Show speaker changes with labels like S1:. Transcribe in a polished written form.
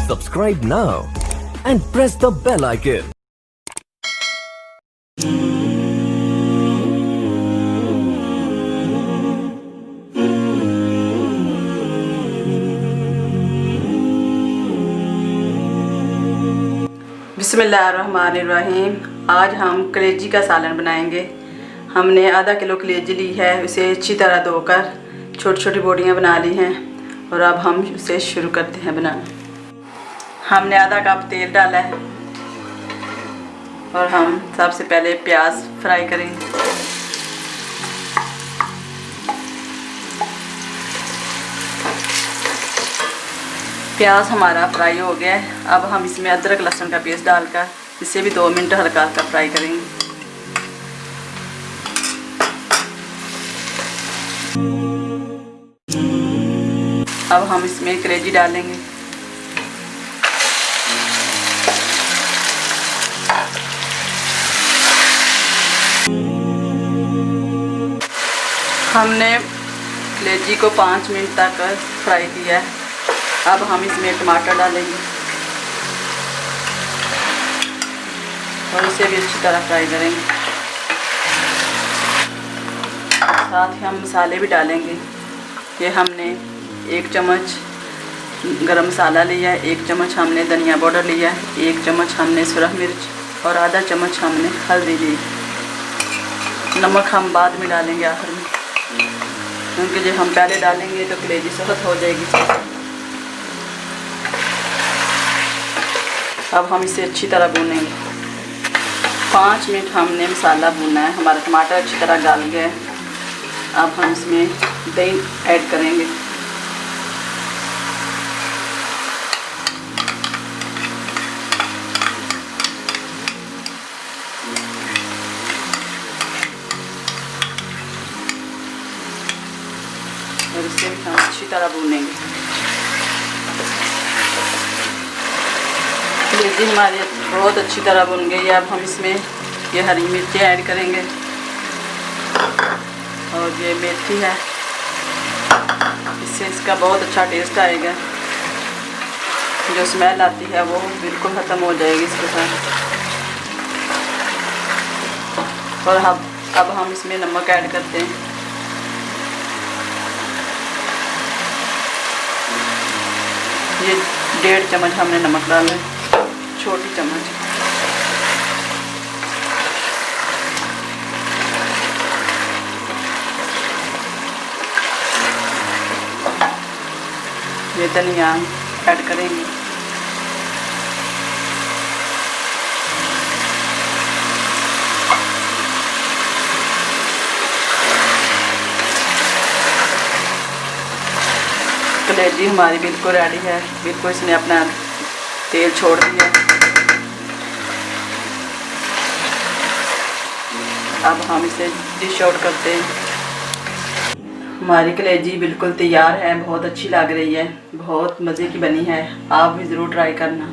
S1: Subscribe now and press the bell icon.
S2: बिस्मिल्लाहिर्रहमानिर्रहीम। आज हम कलेजी का सालन बनाएंगे। हमने आधा किलो कलेजी ली है, उसे अच्छी तरह धोकर छोटी छोटी बोटियाँ बना ली हैं और अब हम उसे शुरू करते हैं बनाना। हमने आधा कप तेल डाला है और हम सबसे पहले प्याज फ्राई करेंगे। प्याज हमारा फ्राई हो गया है। अब हम इसमें अदरक लहसुन का पेस्ट डालकर इसे भी 2 मिनट हल्का हल्का फ्राई करेंगे। अब हम इसमें कलेजी डालेंगे। हमने कलेजी को 5 मिनट तक फ्राई किया है। अब हम इसमें टमाटर डालेंगे और इसे भी अच्छी तरह फ्राई करेंगे। साथ ही हम मसाले भी डालेंगे। ये हमने 1 चम्मच गरम मसाला लिया है, 1 चम्मच हमने धनिया पाउडर लिया है, 1 चम्मच हमने सुरख मिर्च और आधा चम्मच हमने हल्दी ली। नमक हम बाद में डालेंगे आखिर में, क्योंकि जब हम पहले डालेंगे तो कलेजी सख्त हो जाएगी। अब हम इसे अच्छी तरह भूनेंगे। 5 मिनट हमने मसाला भूना है। हमारा टमाटर अच्छी तरह गल गया है। अब हम इसमें दही ऐड करेंगे। और इसे भी हम अच्छी तरह भूनेंगे। कलेजी हमारी बहुत अच्छी तरह भुन गई है। अब हम इसमें ये हरी मिर्चें ऐड करेंगे और ये मेथी है, इससे इसका बहुत अच्छा टेस्ट आएगा। जो स्मेल आती है वो बिल्कुल ख़त्म हो जाएगी इसके साथ। और अब हम इसमें नमक ऐड करते हैं। ये 1.5 चम्मच हमने नमक डाला है, छोटी चम्मच। ये धनिया ऐड करेंगे। कलेजी हमारी बिल्कुल रेडी है। बिल्कुल इसने अपना तेल छोड़ दिया। अब हम इसे डिश आउट करते हैं। हमारी कलेजी बिल्कुल तैयार है। बहुत अच्छी लग रही है, बहुत मज़े की बनी है। आप भी ज़रूर ट्राई करना।